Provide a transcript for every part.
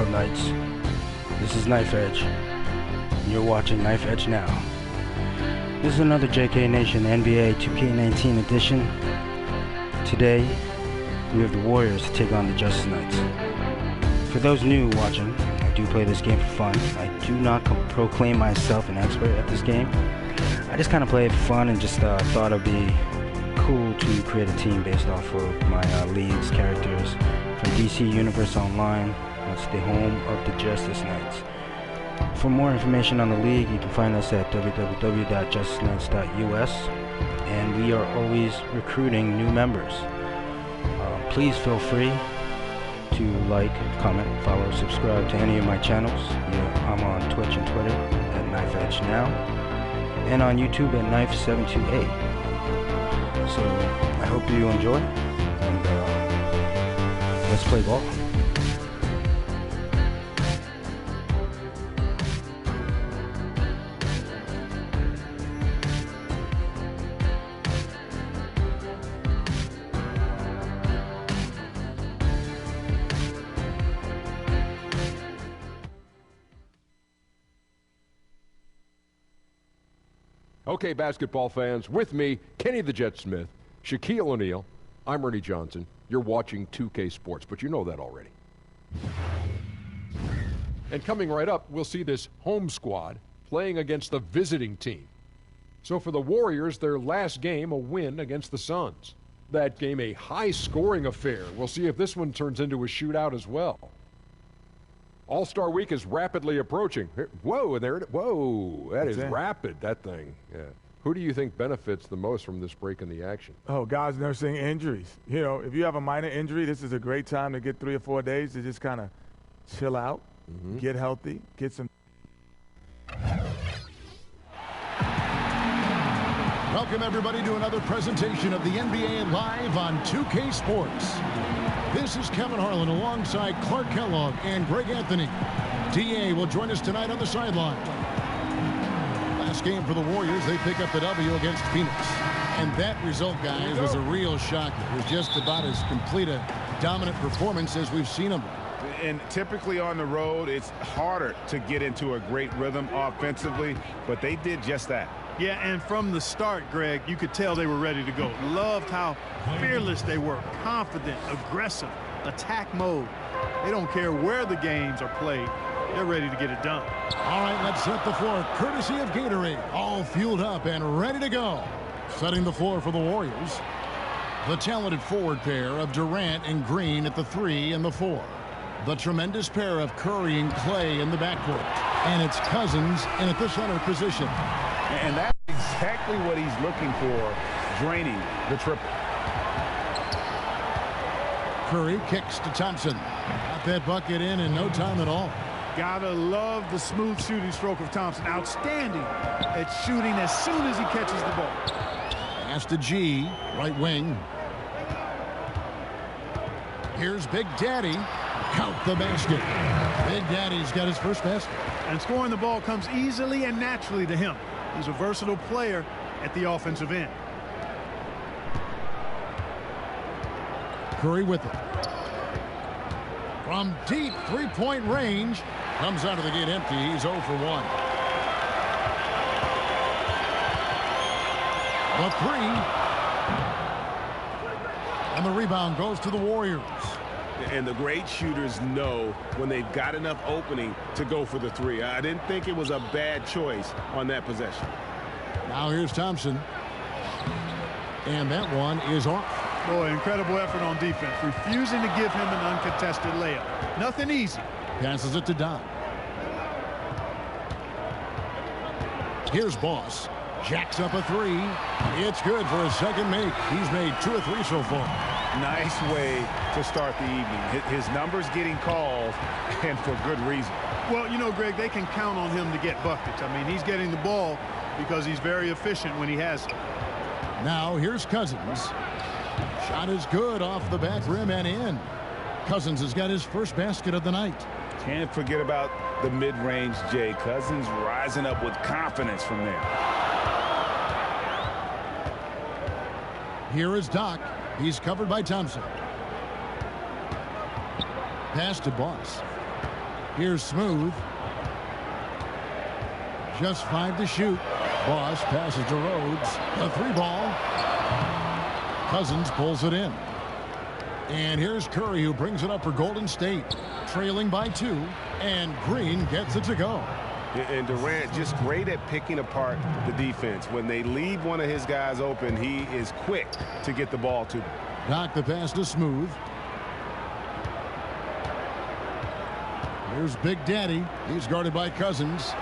up, Knights? This is Knife Edge, and you're watching Knife Edge Now. This is another JK Nation NBA 2K19 edition. Today, we have the Warriors to take on the Justice Knights. For those new watching, I do play this game for fun. I do not proclaim myself an expert at this game. I just kind of play it for fun and just thought it'd be cool to create a team based off of my league's characters from DC Universe Online. That's the home of the Justice Knights. For more information on the league, you can find us at www.justiceknights.us, and we are always recruiting new members. Please feel free to like, comment, follow, subscribe to any of my channels. I'm on Twitch and Twitter at KnifeEdgeNOW, and on YouTube at Knife728. So I hope you enjoy, and let's play ball. Okay, basketball fans, with me, Kenny the Jet Smith, Shaquille O'Neal, I'm Ernie Johnson. You're watching 2K Sports, but you know that already. And coming right up, we'll see this home squad playing against the visiting team. So for the Warriors, their last game, a win against the Suns. That game, a high-scoring affair. We'll see if this one turns into a shootout as well. All-Star Week is rapidly approaching. Whoa, there it is. Whoa, that is rapid, that thing. Yeah. Who do you think benefits the most from this break in the action? Oh, guys nursing injuries. You know, if you have a minor injury, this is a great time to get 3 or 4 days to just kind of chill out, get healthy, get some. Welcome, everybody, to another presentation of the NBA Live on 2K Sports. This is Kevin Harlan alongside Clark Kellogg and Greg Anthony. DA will join us tonight on the sideline. Last game for the Warriors, they pick up the W against Phoenix. And that result, guys, was a real shocker. It was just about as complete a dominant performance as we've seen them. And typically on the road, it's harder to get into a great rhythm offensively, but they did just that. Yeah, and from the start, Greg, you could tell they were ready to go. Loved how fearless they were, confident, aggressive, attack mode. They don't care where the games are played. They're ready to get it done. All right, let's set the floor courtesy of Gatorade. All fueled up and ready to go. Setting the floor for the Warriors. The talented forward pair of Durant and Green at the 3 and the 4. The tremendous pair of Curry and Clay in the backcourt. And it's Cousins in at the center position. And that's exactly what he's looking for, draining the triple. Curry kicks to Thompson. Got that bucket in no time at all. Gotta love the smooth shooting stroke of Thompson. Outstanding at shooting as soon as he catches the ball. Pass to G, right wing. Here's Big Daddy. Count the basket. Big Daddy's got his first basket. And scoring the ball comes easily and naturally to him. He's a versatile player at the offensive end. Curry with it. From deep three-point range. Comes out of the gate empty. He's 0 for 1. The 3. And the rebound goes to the Warriors. And the great shooters know when they've got enough opening to go for the 3. I didn't think it was a bad choice on that possession. Now here's Thompson. And that one is off. Boy, incredible effort on defense. Refusing to give him an uncontested layup. Nothing easy. Passes it to Don. Here's Boss. Jacks up a 3. It's good for a second make. He's made 2 or 3 so far. Nice way to start the evening. His numbers getting called, and for good reason. Well, you know, Greg, they can count on him to get buckets. I mean, he's getting the ball because he's very efficient when he has it. Now here's Cousins. Shot is good off the back rim and in. Cousins has got his first basket of the night. Can't forget about the mid-range, Jay. Cousins rising up with confidence from there. Here is Doc. He's covered by Thompson. Pass to Boss. Here's Smooth. Just 5 to shoot. Boss passes to Rhodes. A 3-ball. Cousins pulls it in. And here's Curry, who brings it up for Golden State. Trailing by 2. And Green gets it to go. And Durant just great at picking apart the defense. When they leave one of his guys open, he is quick to get the ball to them. Knock the pass to Smooth. Here's Big Daddy. He's guarded by Cousins.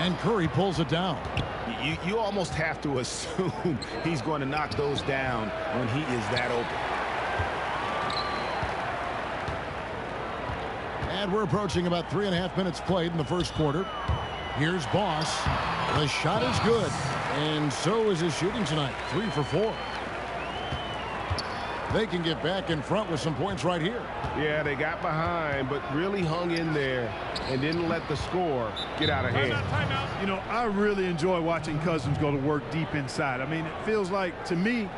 And Curry pulls it down. You almost have to assume he's going to knock those down when he is that open. And we're approaching about 3.5 minutes played in the first quarter. Here's Boss. The shot is good. And so is his shooting tonight. 3 for 4. They can get back in front with some points right here. Yeah, they got behind, but really hung in there and didn't let the score get out of hand. You know, I really enjoy watching Cousins go to work deep inside. I mean, it feels like, to me,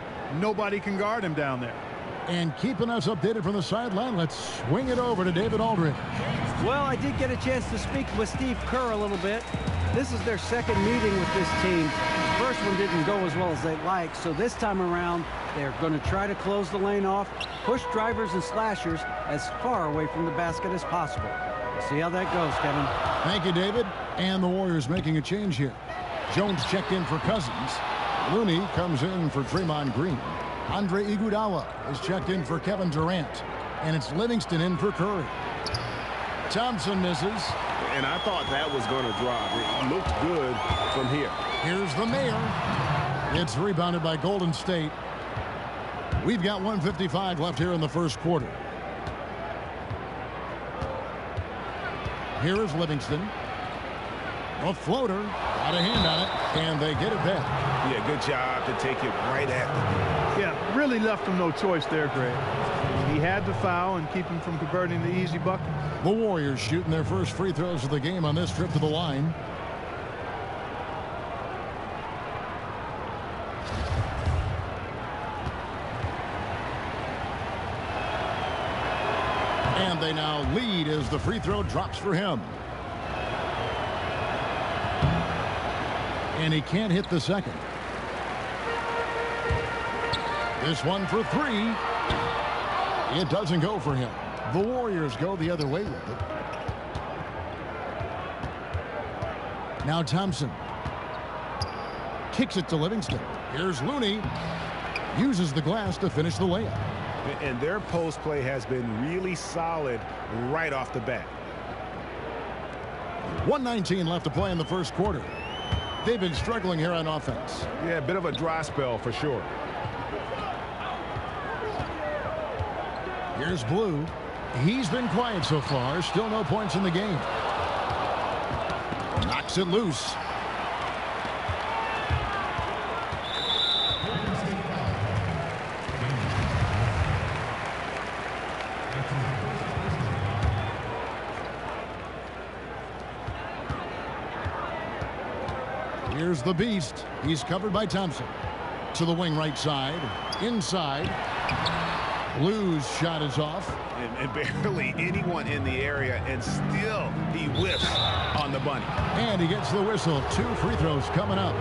nobody can guard him down there. And keeping us updated from the sideline, let's swing it over to David Aldridge. Well, I did get a chance to speak with Steve Kerr a little bit. This is their second meeting with this team. The first one didn't go as well as they'd like, so this time around, they're going to try to close the lane off, push drivers and slashers as far away from the basket as possible. See how that goes, Kevin. Thank you, David. And the Warriors making a change here. Jones checked in for Cousins. Looney comes in for Draymond Green. Andre Iguodala is checked in for Kevin Durant. And it's Livingston in for Curry. Thompson misses. And I thought that was going to drop. It looked good from here. Here's the Mayor. It's rebounded by Golden State. We've got 1:55 left here in the first quarter. Here is Livingston. A floater. Got a hand on it. And they get it back. Yeah, good job to take it right at them. Yeah, really left him no choice there, Greg. He had to foul and keep him from converting the easy bucket. The Warriors shooting their first free throws of the game on this trip to the line. And they now lead as the free throw drops for him. And he can't hit the second. This one for 3. It doesn't go for him. The Warriors go the other way with it. Now Thompson. Kicks it to Livingston. Here's Looney. Uses the glass to finish the layup. And their post play has been really solid right off the bat. 1:19 left to play in the first quarter. They've been struggling here on offense. Yeah, a bit of a dry spell for sure. Here's Blue. He's been quiet so far. Still no points in the game. Knocks it loose. Here's the Beast. He's covered by Thompson. To the wing right side. Inside. Blue's shot is off. And barely anyone in the area, and still he whiffs on the bunny. And he gets the whistle. 2 free throws coming up.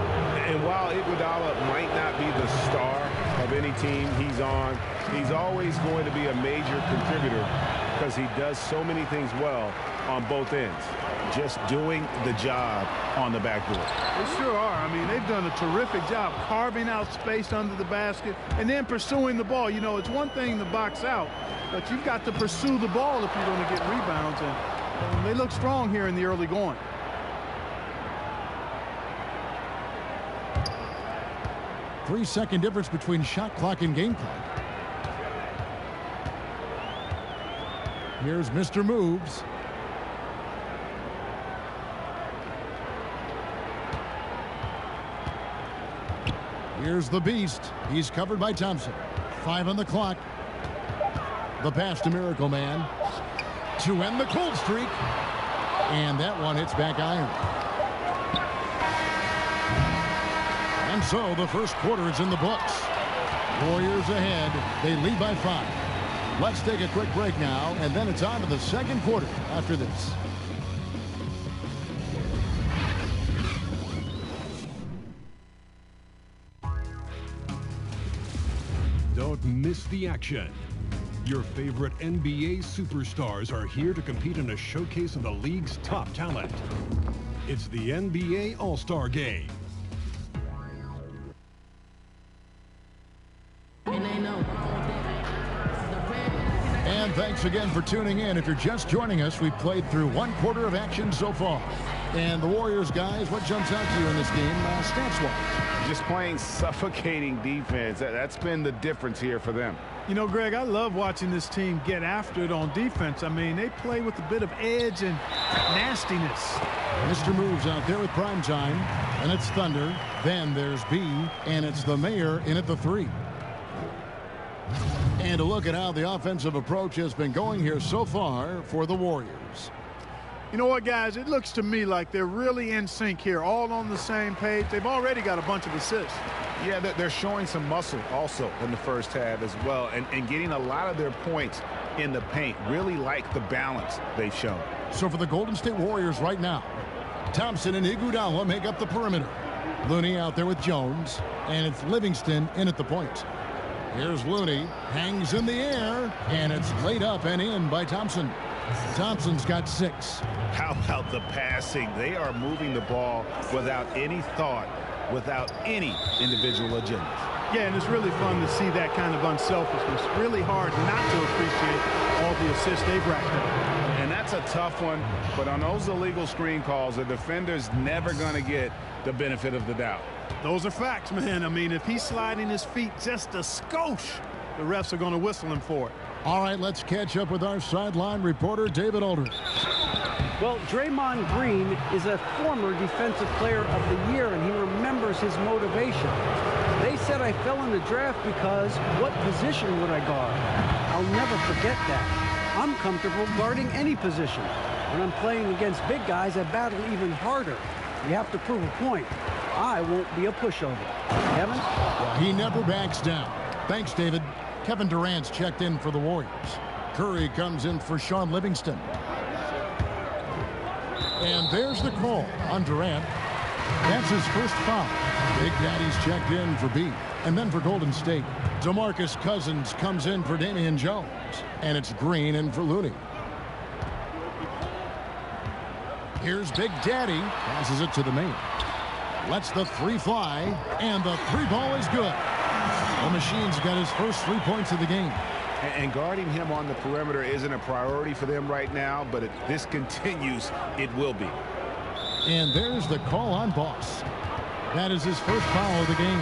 And while Iguodala might not be the star of any team he's on, he's always going to be a major contributor because he does so many things well on both ends. Just doing the job on the backboard. They sure are. I mean, they've done a terrific job carving out space under the basket and then pursuing the ball. You know, it's one thing to box out, but you've got to pursue the ball if you're going to get rebounds. And they look strong here in the early going. Three-second difference between shot clock and game clock. Here's Mr. Moves. Here's the Beast. He's covered by Thompson. 5 on the clock. The pass to Miracle Man to end the cold streak. And that one hits back iron. And so the first quarter is in the books. Warriors ahead. They lead by 5. Let's take a quick break now, and then it's on to the second quarter after this. Don't miss the action. Your favorite NBA superstars are here to compete in a showcase of the league's top talent. It's the NBA All-Star Game. And thanks again for tuning in. If you're just joining us, we've played through one quarter of action so far. And the Warriors, guys, what jumps out to you in this game stats-wise? Just playing suffocating defense. That's been the difference here for them. You know, Greg, I love watching this team get after it on defense. I mean, they play with a bit of edge and nastiness. Mr. Moves out there with prime time, and it's Thunder. Then there's B, and it's the Mayor in at the 3. And a look at how the offensive approach has been going here so far for the Warriors. You know what, guys? It looks to me like they're really in sync here, all on the same page. They've already got a bunch of assists. Yeah, they're showing some muscle also in the first half as well, and getting a lot of their points in the paint. Really like the balance they've shown. So for the Golden State Warriors right now, Thompson and Iguodala make up the perimeter. Looney out there with Jones, and it's Livingston in at the point. Here's Looney, hangs in the air, and it's laid up and in by Thompson. Thompson's got 6. How about the passing? They are moving the ball without any thought, without any individual agenda. Yeah, and it's really fun to see that kind of unselfishness. Really hard not to appreciate all the assists they've racked up. And that's a tough one, but on those illegal screen calls, the defender's never going to get the benefit of the doubt. Those are facts, man. I mean, if he's sliding his feet just a skosh, the refs are going to whistle him for it. All right, let's catch up with our sideline reporter, David Aldridge. Well, Draymond Green is a former Defensive Player of the Year, and he remembers his motivation. They said I fell in the draft because what position would I guard? I'll never forget that. I'm comfortable guarding any position. When I'm playing against big guys, I battle even harder. You have to prove a point. I won't be a pushover. Kevin? He never backs down. Thanks, David. Kevin Durant's checked in for the Warriors. Curry comes in for Sean Livingston. And there's the call on Durant. That's his first foul. Big Daddy's checked in for B. And then for Golden State, DeMarcus Cousins comes in for Damian Jones. And it's Green in for Looney. Here's Big Daddy. Passes it to the main. Lets the 3 fly. And the 3 ball is good. The Machine's got his first 3 points of the game. And guarding him on the perimeter isn't a priority for them right now, but if this continues, it will be. And there's the call on Boss. That is his first foul of the game.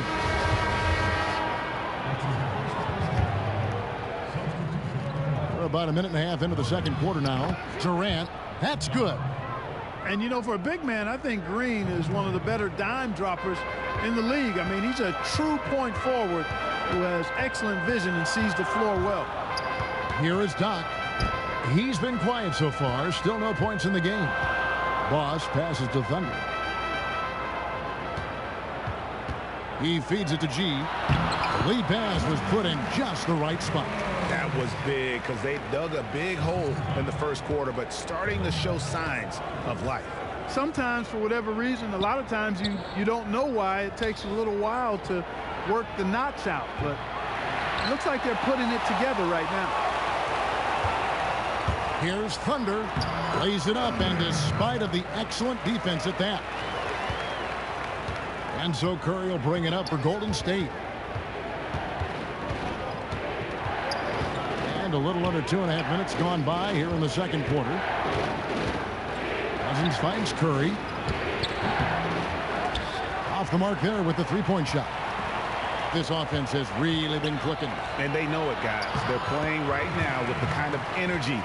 We're about a minute and a half into the second quarter now. Durant, that's good. And, you know, for a big man, I think Green is one of the better dime droppers in the league. I mean, he's a true point forward who has excellent vision and sees the floor well. Here is Doc. He's been quiet so far. Still no points in the game. Boss passes to Thunder. He feeds it to G. The lead pass was put in just the right spot. That was big because they dug a big hole in the first quarter, but starting to show signs of life. Sometimes, for whatever reason, a lot of times you don't know why. It takes a little while to work the knots out, but it looks like they're putting it together right now. Here's Thunder. Lays it up, and despite of the excellent defense at that. And so Curry will bring it up for Golden State. And a little under 2.5 minutes gone by here in the second quarter. Cousins finds Curry. Off the mark there with the 3-point shot. This offense has really been clicking. And they know it, guys. They're playing right now with the kind of energy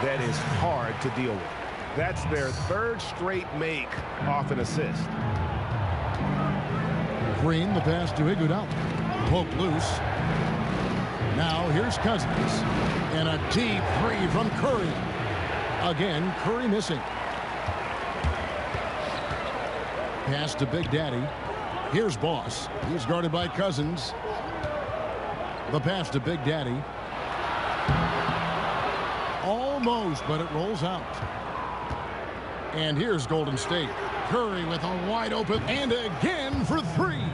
that is hard to deal with. That's their 3rd straight make off an assist. Green, the pass to Iguodala. Poke loose. Now here's Cousins. And a deep 3 from Curry. Again, Curry missing. Pass to Big Daddy. Here's Boss. He's guarded by Cousins. The pass to Big Daddy. Almost, but it rolls out. And here's Golden State. Curry with a wide open, and again for three.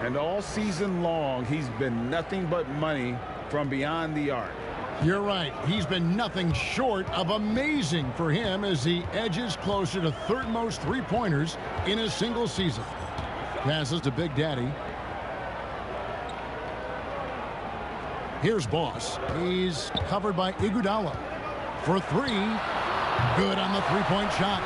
And all season long, he's been nothing but money from beyond the arc. You're right. He's been nothing short of amazing for him as he edges closer to third most three-pointers in a single season. Passes to Big Daddy. Here's Boss. He's covered by Iguodala for three. Good on the three-point shot.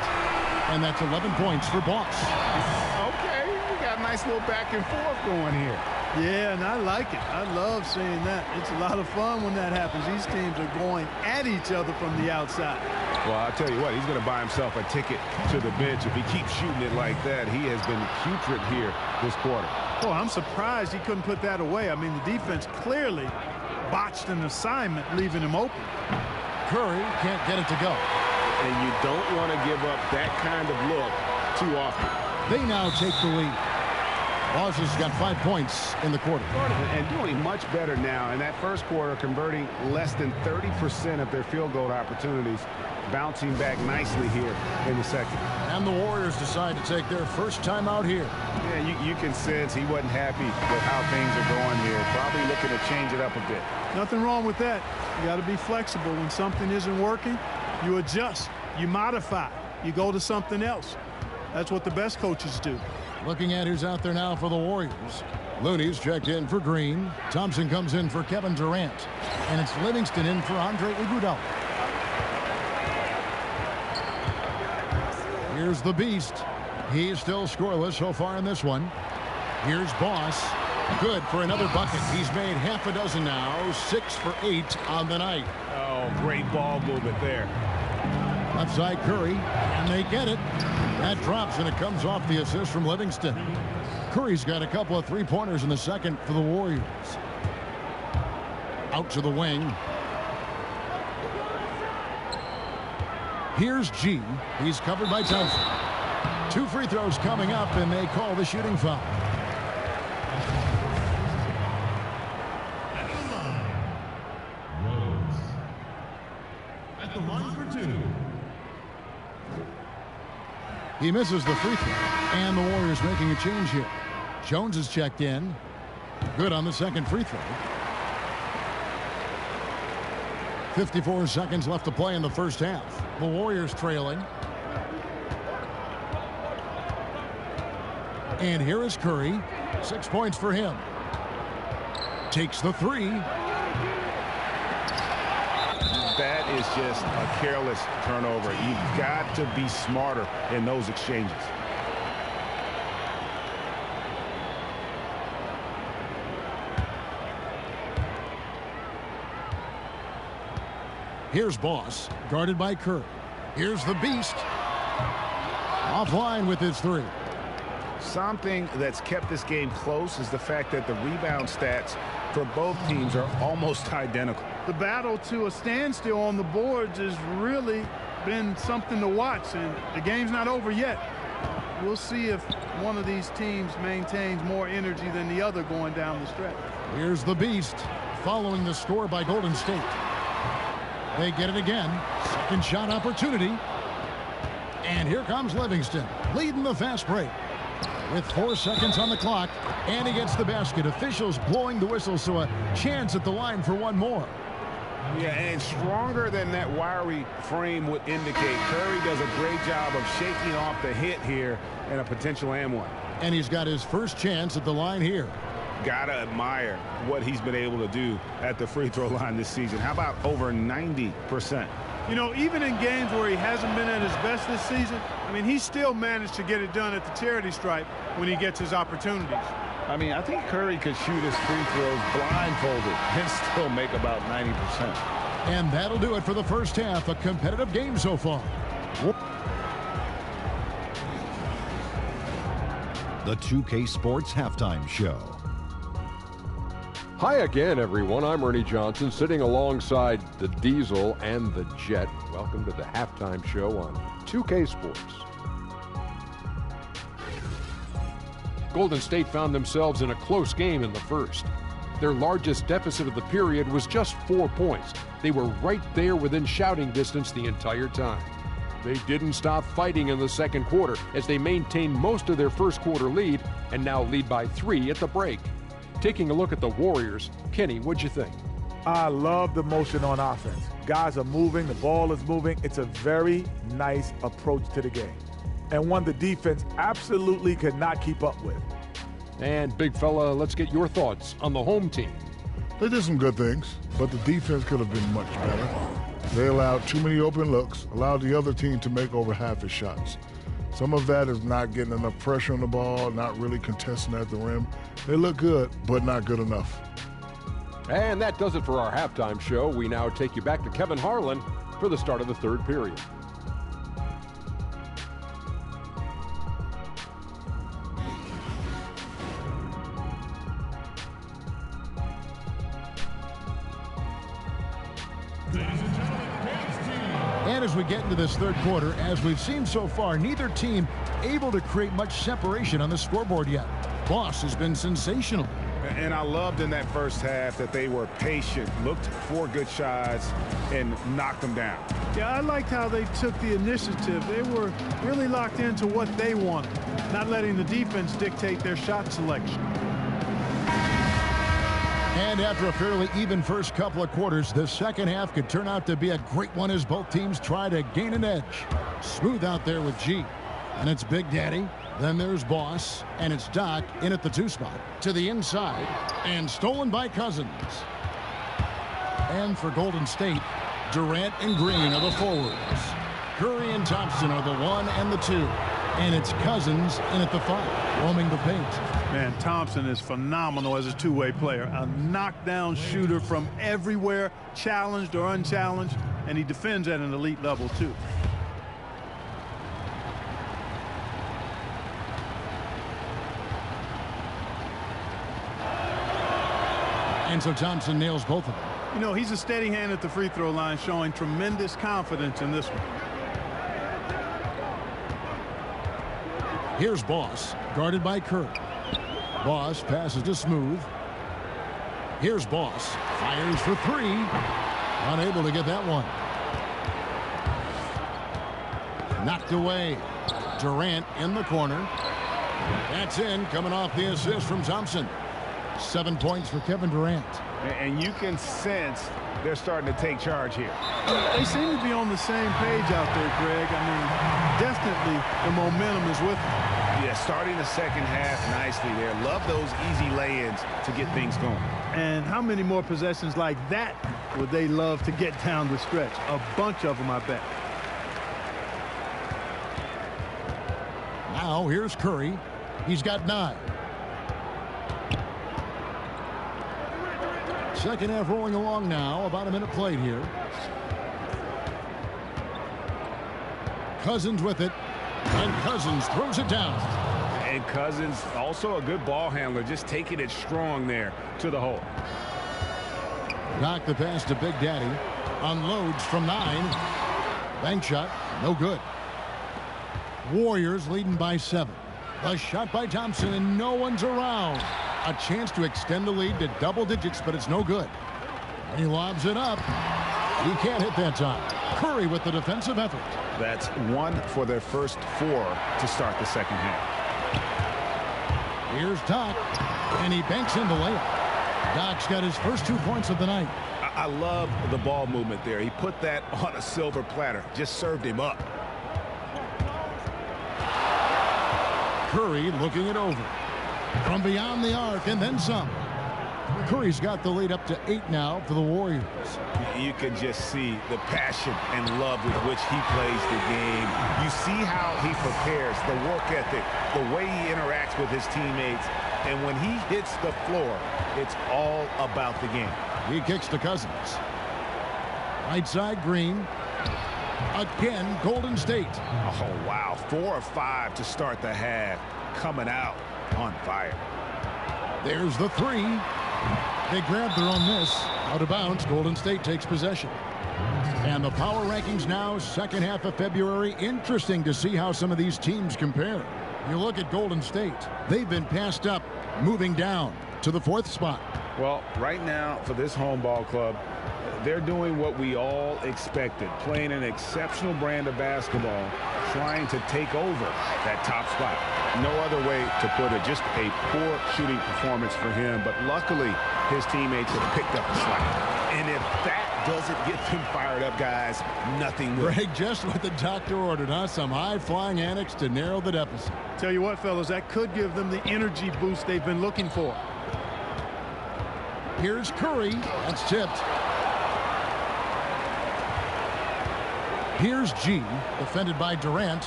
And that's 11 points for Boss. Okay, we got a nice little back and forth going here. Yeah, and I like it. I love seeing that. It's a lot of fun when that happens. These teams are going at each other from the outside. Well, I'll tell you what, he's going to buy himself a ticket to the bench. If he keeps shooting it like that, he has been putrid here this quarter. Oh, I'm surprised he couldn't put that away. I mean, the defense clearly botched an assignment, leaving him open. Curry can't get it to go. And you don't want to give up that kind of look too often. They now take the lead. Boss has got 5 points in the quarter. And doing much better now in that first quarter, converting less than 30% of their field goal opportunities, bouncing back nicely here in the second. And the Warriors decide to take their first time out here. Yeah, you can sense he wasn't happy with how things are going here. Probably looking to change it up a bit. Nothing wrong with that. You got to be flexible. When something isn't working, you adjust, you modify, you go to something else. That's what the best coaches do. Looking at who's out there now for the Warriors. Looney's checked in for Green. Thompson comes in for Kevin Durant. And it's Livingston in for Andre Iguodala. Here's the Beast. He's still scoreless so far in this one. Here's Boss. Good for another bucket. He's made half a dozen now. 6 for 8 on the night. Oh, great ball movement there. Left side Curry, and they get it. That drops, and it comes off the assist from Livingston. Curry's got a couple of three-pointers in the second for the Warriors. Out to the wing. Here's G. He's covered by Thompson. 2 free throws coming up, and they call the shooting foul. Rose at the line for 2. He misses the free throw, and the Warriors making a change here. Jones is checked in. Good on the second free throw. 54 seconds left to play in the first half. The Warriors trailing. And here is Curry. 6 points for him. Takes the three. That is just a careless turnover. You've got to be smarter in those exchanges. Here's Boss, guarded by Curry. Here's the Beast. Offline with his three. Something that's kept this game close is the fact that the rebound stats for both teams are almost identical. The battle to a standstill on the boards has really been something to watch, and the game's not over yet. We'll see if one of these teams maintains more energy than the other going down the stretch. Here's the Beast, following the score by Golden State. They get it again. Second shot opportunity. And here comes Livingston, leading the fast break. With 4 seconds on the clock, and he gets the basket. Officials blowing the whistle, so a chance at the line for one more. Yeah, and stronger than that wiry frame would indicate. Curry does a great job of shaking off the hit here and a potential and one. And he's got his first chance at the line here. Gotta admire what he's been able to do at the free throw line this season. How about over 90%? You know, even in games where he hasn't been at his best this season, I mean, he still managed to get it done at the charity stripe when he gets his opportunities. I mean, I think Curry could shoot his free throws blindfolded and still make about 90%. And that'll do it for the first half. A competitive game so far. The 2K Sports Halftime Show. Hi again, everyone. I'm Ernie Johnson, sitting alongside the Diesel and the Jet. Welcome to the halftime show on 2K Sports. Golden State found themselves in a close game in the first. Their largest deficit of the period was just 4 points. They were right there within shouting distance the entire time. They didn't stop fighting in the second quarter as they maintained most of their first quarter lead and now lead by 3 at the break. Taking a look at the Warriors, Kenny, what'd you think? I love the motion on offense. Guys are moving, the ball is moving. It's a very nice approach to the game, and one the defense absolutely could not keep up with. And big fella, let's get your thoughts on the home team. They did some good things, but the defense could have been much better. They allowed too many open looks, allowed the other team to make over half his shots. Some of that is not getting enough pressure on the ball, not really contesting at the rim. They look good, but not good enough. And that does it for our halftime show. We now take you back to Kevin Harlan for the start of the third period. And as we get into this third quarter, as we've seen so far, neither team able to create much separation on the scoreboard yet. Boss has been sensational. And I loved in that first half that they were patient, looked for good shots, and knocked them down. Yeah, I liked how they took the initiative. They were really locked into what they wanted, not letting the defense dictate their shot selection. And after a fairly even first couple of quarters, the second half could turn out to be a great one as both teams try to gain an edge. Smooth out there with G. And it's Big Daddy. Then there's Boss. And it's Doc in at the 2 spot. To the inside. And stolen by Cousins. And for Golden State, Durant and Green are the forwards. Curry and Thompson are the 1 and the 2. And it's Cousins in at the 5, roaming the paint. Man, Thompson is phenomenal as a two-way player. A knockdown shooter from everywhere, challenged or unchallenged, and he defends at an elite level, too. And so Thompson nails both of them. You know, he's a steady hand at the free throw line, showing tremendous confidence in this one. Here's Boss, guarded by Curry. Boss passes to Smooth. Here's Boss, fires for 3. Unable to get that one. Knocked away. Durant in the corner. That's in, coming off the assist from Thompson. 7 points for Kevin Durant. And you can sense they're starting to take charge here. They seem to be on the same page out there, Greg. I mean, definitely the momentum is with them. Yeah, starting the second half nicely there. Love those easy lay-ins to get things going. And how many more possessions like that would they love to get down the stretch? A bunch of them, I bet. Now here's Curry. He's got 9. Second half rolling along now. About a minute played here. Cousins with it. And Cousins throws it down. And Cousins, also a good ball handler, just taking it strong there to the hole. Knock the pass to Big Daddy. Unloads from 9. Bank shot, no good. Warriors leading by 7. A shot by Thompson, and no one's around. A chance to extend the lead to double digits, but it's no good. He lobs it up. He can't hit that time. Curry with the defensive effort. That's 1 for their first 4 to start the second half. Here's Doc, and he banks in the layup. Doc's got his first 2 points of the night. I love the ball movement there. He put that on a silver platter, just served him up. Curry looking it over. From beyond the arc, and then some. Curry's got the lead up to 8 now for the Warriors. You can just see the passion and love with which he plays the game. You see how he prepares, the work ethic, the way he interacts with his teammates. And when he hits the floor, it's all about the game. He kicks to Cousins. Right side, Green. Again, Golden State. Oh, wow. 4 of 5 to start the half. Coming out on fire. There's the 3. They grab their own miss. Out of bounds, Golden State takes possession. And the power rankings now, second half of February. Interesting to see how some of these teams compare. You look at Golden State. They've been passed up, moving down to the 4th spot. Well, right now for this home ball club, they're doing what we all expected, playing an exceptional brand of basketball, trying to take over that top spot. No other way to put it, just a poor shooting performance for him, but luckily his teammates have picked up the slack. And if that doesn't get them fired up, guys, nothing will. Greg, just what the doctor ordered, huh? Some high-flying antics to narrow the deficit. Tell you what, fellas, that could give them the energy boost they've been looking for. Here's Curry. That's tipped. Here's G, defended by Durant.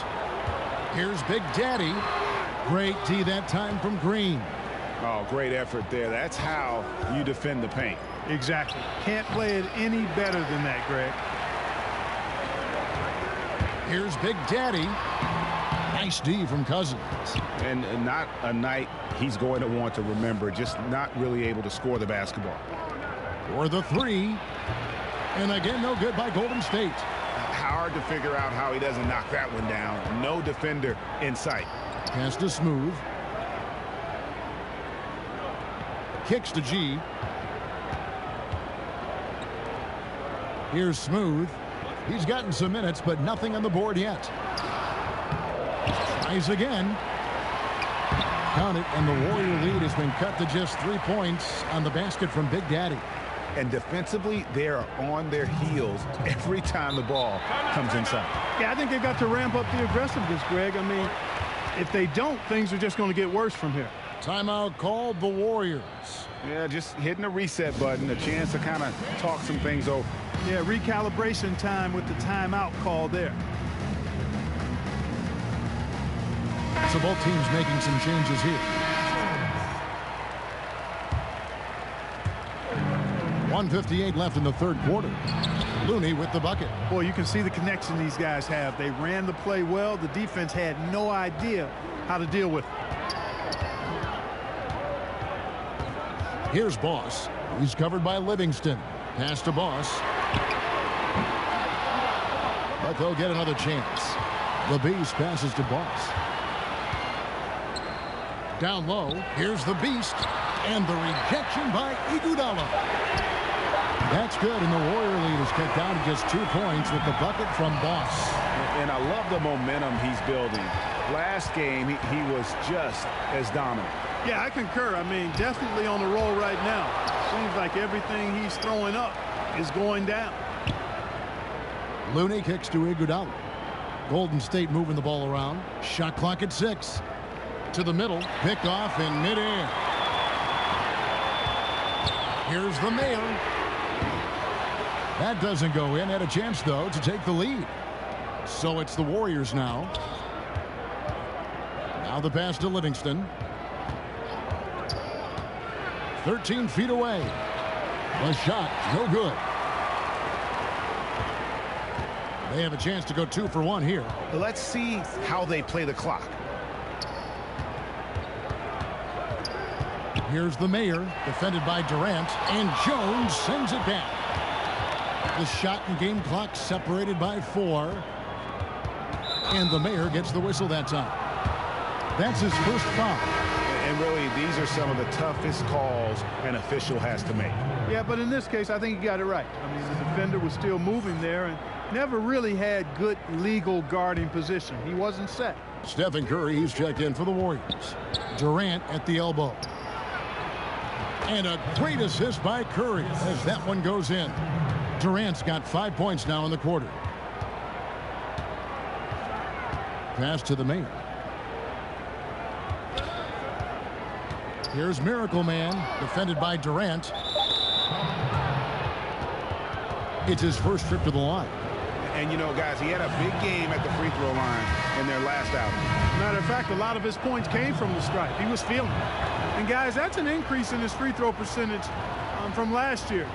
Here's Big Daddy. Great D that time from Green. Oh, great effort there. That's how you defend the paint. Exactly. Can't play it any better than that, Greg. Here's Big Daddy. Nice D from Cousins. And not a night he's going to want to remember, just not really able to score the basketball. For the three. And again, no good by Golden State. Hard to figure out how he doesn't knock that one down. No defender in sight. Pass to Smooth. Kicks to G. Here's Smooth. He's gotten some minutes, but nothing on the board yet. Tries again. Count it, and the Warrior lead has been cut to just 3 points on the basket from Big Daddy. And defensively, they are on their heels every time the ball comes inside. Yeah, I think they've got to ramp up the aggressiveness, Greg. I mean, if they don't, things are just going to get worse from here. Timeout called the Warriors. Yeah, just hitting the reset button, a chance to kind of talk some things over. Yeah, recalibration time with the timeout call there. So both teams making some changes here. 1:58 left in the third quarter. Looney with the bucket. Boy, you can see the connection these guys have. They ran the play well. The defense had no idea how to deal with it. Here's Boss. He's covered by Livingston. Pass to Boss. But they'll get another chance. The Beast passes to Boss. Down low. Here's the Beast. And the rejection by Iguodala. That's good, and the Warrior lead is cut down to just 2 points with the bucket from Boss. And I love the momentum he's building. Last game, he was just as dominant. Yeah, I concur. I mean, definitely on the roll right now. Seems like everything he's throwing up is going down. Looney kicks to Iguodala. Golden State moving the ball around. Shot clock at 6. To the middle. Picked off in midair. Here's the Mayor. That doesn't go in. Had a chance, though, to take the lead. So it's the Warriors now. Now the pass to Livingston. 13 feet away. The shot, no good. They have a chance to go 2 for 1 here. Let's see how they play the clock. Here's the Mayor, defended by Durant, and Jones sends it back. The shot and game clock separated by 4. And the Mayor gets the whistle that time. That's his first foul. And really, these are some of the toughest calls an official has to make. Yeah, but in this case, I think he got it right. I mean, the defender was still moving there and never really had good legal guarding position. He wasn't set. Stephen Curry, he's checked in for the Warriors. Durant at the elbow. And a great assist by Curry as that one goes in. Durant's got 5 points now in the quarter. Pass to the Mayor. Here's Miracle Man, defended by Durant. It's his first trip to the line. And, you know, guys, he had a big game at the free throw line in their last outing. Matter of fact, a lot of his points came from the stripe. He was feeling it. And, guys, that's an increase in his free throw percentage from last year.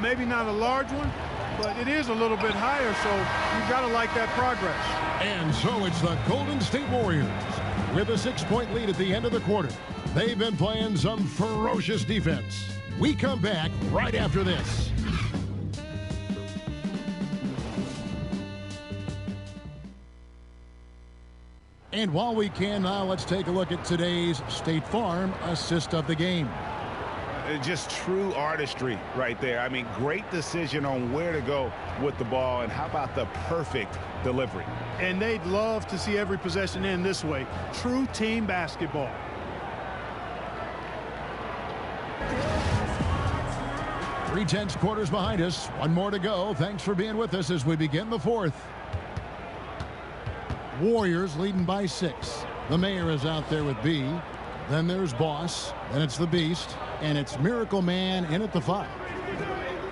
Maybe not a large one, but it is a little bit higher, so you've got to like that progress. And so it's the Golden State Warriors with a 6-point lead at the end of the quarter. They've been playing some ferocious defense. We come back right after this. And while we can now, let's take a look at today's State Farm assist of the game. Just true artistry right there. I mean, great decision on where to go with the ball, and how about the perfect delivery? And they'd love to see every possession end this way. True team basketball. Three-tenths quarters behind us. One more to go. Thanks for being with us as we begin the fourth. Warriors leading by 6. The Mayor is out there with B. Then there's Boss. Then it's the Beast. And it's Miracle Man in at the 5.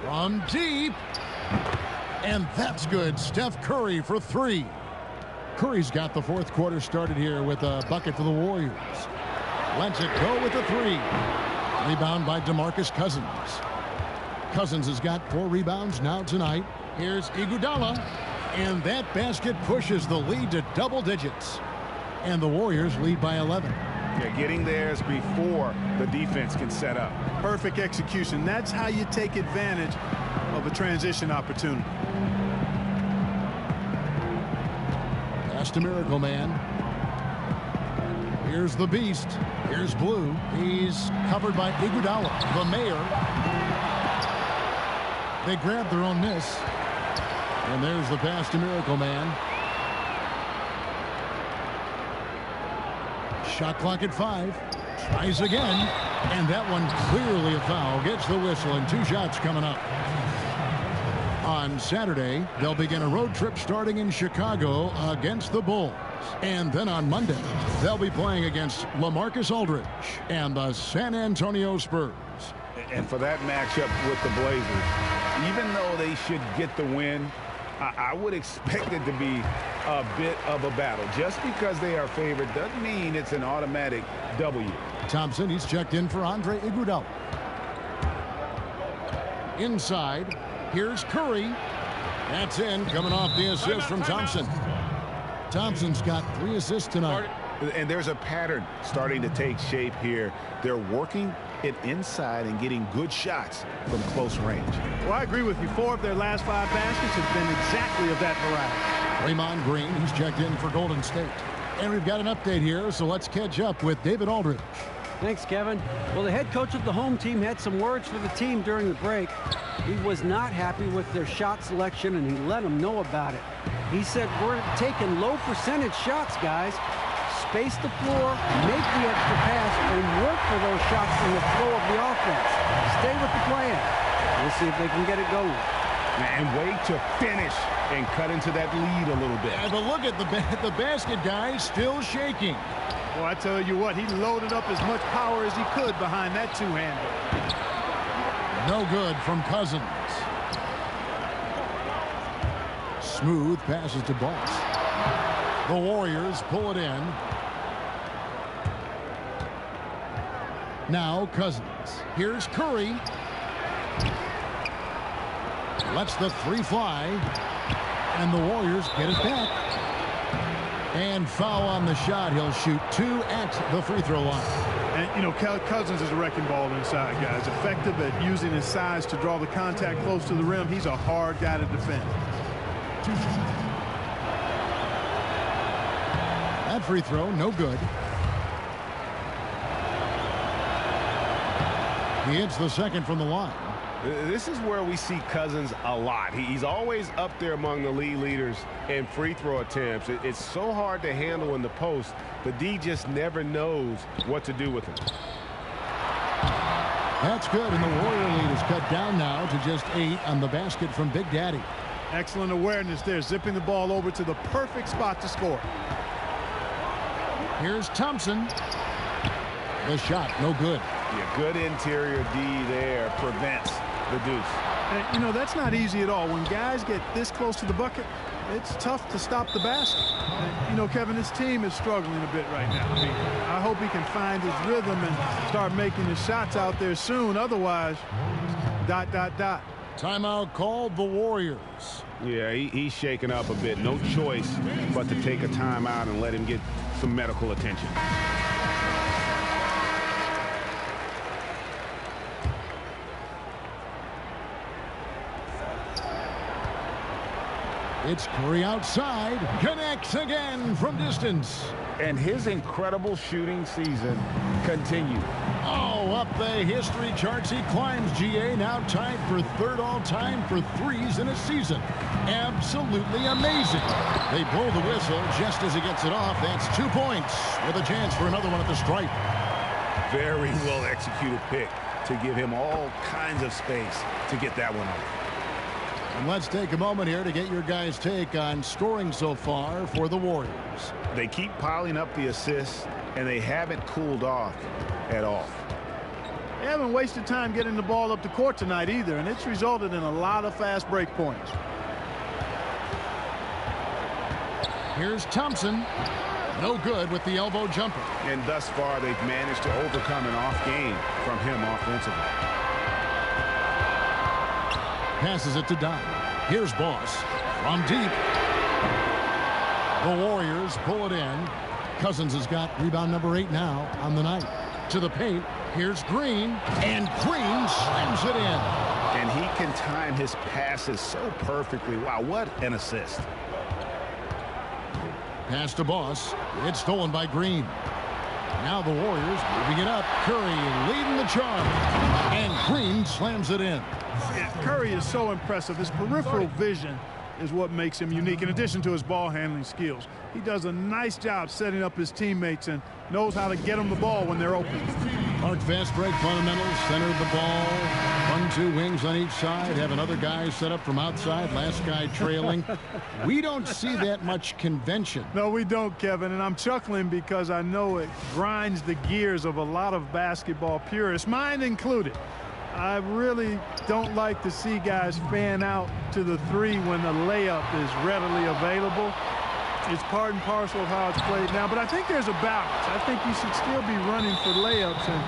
From deep. And that's good. Steph Curry for 3. Curry's got the fourth quarter started here with a bucket for the Warriors. Lets it go with the 3. Rebound by DeMarcus Cousins. Cousins has got 4 rebounds now tonight. Here's Iguodala. And that basket pushes the lead to double digits. And the Warriors lead by 11. Yeah, getting theirs before the defense can set up. Perfect execution. That's how you take advantage of a transition opportunity. Pass to Miracle Man. Here's the Beast. Here's Blue. He's covered by Iguodala. The Mayor. They grab their own miss. And there's the pass to Miracle Man. Shot clock at 5. Tries again. And that one clearly a foul. Gets the whistle, and 2 shots coming up. On Saturday, they'll begin a road trip starting in Chicago against the Bulls. And then on Monday, they'll be playing against LaMarcus Aldridge and the San Antonio Spurs. And for that matchup with the Blazers, even though they should get the win, I would expect it to be a bit of a battle. Just because they are favored doesn't mean it's an automatic W. Thompson, he's checked in for Andre Iguodala. Inside, here's Curry. That's in, coming off the assist from Thompson. Thompson's got 3 assists tonight. And there's a pattern starting to take shape here. They're working it inside and getting good shots from close range. Well, I agree with you. 4 of their last 5 baskets have been exactly of that variety. Raymond Green, he's checked in for Golden State. And we've got an update here, so let's catch up with David Aldridge. Thanks, Kevin. Well, the head coach of the home team had some words for the team during the break. He was not happy with their shot selection, and he let them know about it. He said, "We're taking low percentage shots, guys. Space the floor, make the extra pass, and work for those shots in the flow of the offense. Stay with the plan." We'll see if they can get it going. And wait to finish and cut into that lead a little bit. Yeah, but look at the basket guy still shaking. Well, I tell you what, he loaded up as much power as he could behind that 2-hander. No good from Cousins. Smooth passes to Boss. The Warriors pull it in. Now Cousins. Here's Curry. Lets the 3 fly. And the Warriors get it back. And foul on the shot. He'll shoot 2 at the free throw line. And, you know, Cousins is a wrecking ball inside, guys. Effective at using his size to draw the contact close to the rim. He's a hard guy to defend. That free throw, no good. He hits the second from the line. This is where we see Cousins a lot. He's always up there among the league leaders in free throw attempts. It's so hard to handle in the post. The D just never knows what to do with him. That's good, and the Warrior lead is cut down now to just 8 on the basket from Big Daddy. Excellent awareness there, zipping the ball over to the perfect spot to score. Here's Thompson. The shot, no good. Yeah, good interior D there, prevents the deuce. And, you know, that's not easy at all. When guys get this close to the bucket, it's tough to stop the basket. And, you know, Kevin, his team is struggling a bit right now. I mean, I hope he can find his rhythm and start making his shots out there soon. Otherwise, ... Timeout called the Warriors. Yeah, he's shaking up a bit. No choice but to take a timeout and let him get some medical attention. It's Curry outside. Connects again from distance. And his incredible shooting season continues. Oh, up the history charts he climbs, GA. Now tied for third all-time for threes in a season. Absolutely amazing. They blow the whistle just as he gets it off. That's 2 points with a chance for another one at the stripe. Very well executed pick to give him all kinds of space to get that one off. And let's take a moment here to get your guys' take on scoring so far for the Warriors. They keep piling up the assists, and they haven't cooled off at all. They haven't wasted time getting the ball up the court tonight either, and it's resulted in a lot of fast break points. Here's Thompson. No good with the elbow jumper. And thus far, they've managed to overcome an off game from him offensively. Passes it to Don. Here's Boss from deep. The Warriors pull it in. Cousins has got rebound number 8 now on the night. To the paint. Here's Green. And Green slams it in. And he can time his passes so perfectly. Wow, what an assist. Pass to Boss. It's stolen by Green. Now the Warriors moving it up. Curry leading the charge. And Green slams it in. Yeah, Curry is so impressive. His peripheral vision is what makes him unique, in addition to his ball handling skills. He does a nice job setting up his teammates and knows how to get them the ball when they're open. Park fast break fundamentals, center of the ball. 1-2 wings on each side. Have another guy set up from outside. Last guy trailing. We don't see that much convention. No, we don't, Kevin. And I'm chuckling because I know it grinds the gears of a lot of basketball purists, mine included. I really don't like to see guys fan out to the three when the layup is readily available. It's part and parcel of how it's played now, but I think there's a balance. I think you should still be running for layups and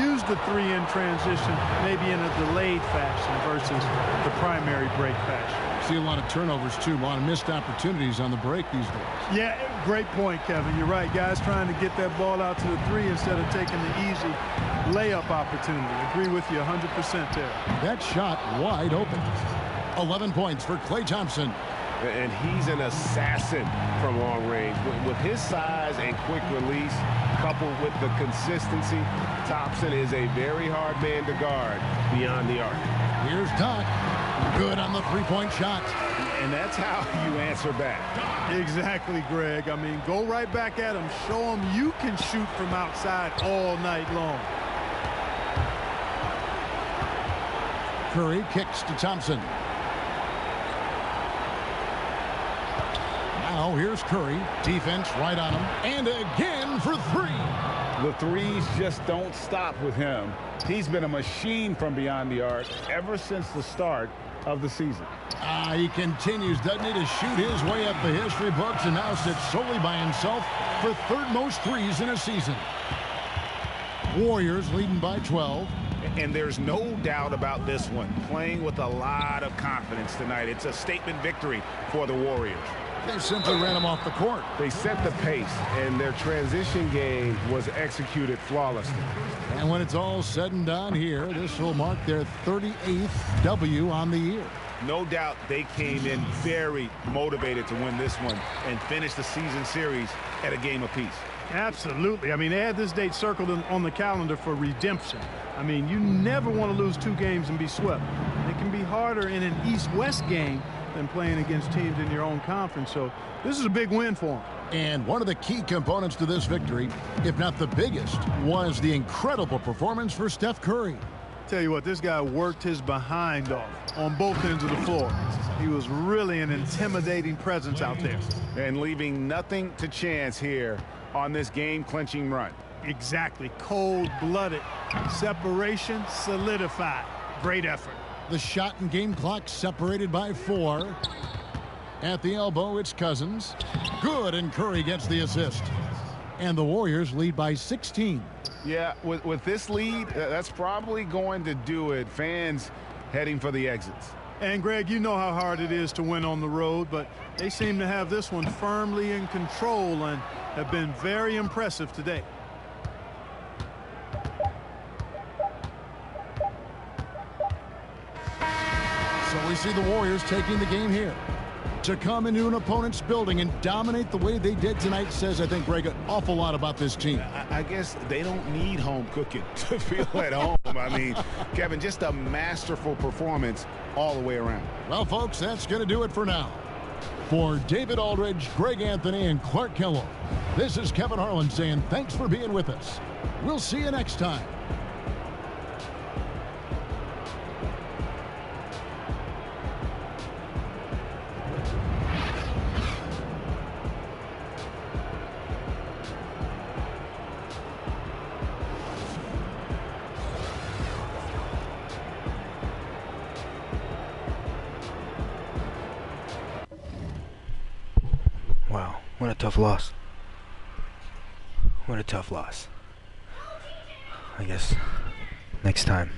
use the three in transition, maybe in a delayed fashion versus the primary break fashion. See a lot of turnovers, too. A lot of missed opportunities on the break these days. Yeah, great point, Kevin. You're right. Guys trying to get that ball out to the three instead of taking the easy layup opportunity. Agree with you 100% there. That shot wide open. 11 points for Klay Thompson. And he's an assassin from long range. With his size and quick release, coupled with the consistency, Thompson is a very hard man to guard beyond the arc. Here's Doc. Good on the three-point shot. And that's how you answer back. Exactly, Greg. I mean, go right back at him. Show him you can shoot from outside all night long. Curry kicks to Thompson. Now here's Curry. Defense right on him. And again for three. The threes just don't stop with him. He's been a machine from beyond the arc ever since the start of the season. He continues, doesn't he, to shoot his way up the history books and now sits solely by himself for third most threes in a season. Warriors leading by 12. And there's no doubt about this one. Playing with a lot of confidence tonight. It's a statement victory for the Warriors. They simply ran him off the court. They set the pace, and their transition game was executed flawlessly. And when it's all said and done here, this will mark their 38th W on the year. No doubt they came in very motivated to win this one and finish the season series at a game apiece. Absolutely. I mean, they had this date circled on the calendar for redemption. I mean, you never want to lose 2 games and be swept. It can be harder in an East-West game than playing against teams in your own conference. So this is a big win for them. And one of the key components to this victory, if not the biggest, was the incredible performance for Steph Curry. Tell you what, this guy worked his behind off on both ends of the floor. He was really an intimidating presence out there. And leaving nothing to chance here on this game-clinching run. Exactly. Cold-blooded. Separation solidified. Great effort. The shot and game clock separated by 4. At the elbow, it's Cousins. Good, and Curry gets the assist. And the Warriors lead by 16. Yeah, with this lead, that's probably going to do it. Fans heading for the exits. And, Greg, you know how hard it is to win on the road, but they seem to have this one firmly in control and have been very impressive today. So we see the Warriors taking the game here. To come into an opponent's building and dominate the way they did tonight says, I think, Greg, an awful lot about this team. I guess they don't need home cooking to feel at home. I mean, Kevin, just a masterful performance all the way around. Well, folks, that's going to do it for now. For David Aldridge, Greg Anthony, and Clark Kellogg, this is Kevin Harlan saying thanks for being with us. We'll see you next time. Wow, what a tough loss. What a tough loss. I guess next time.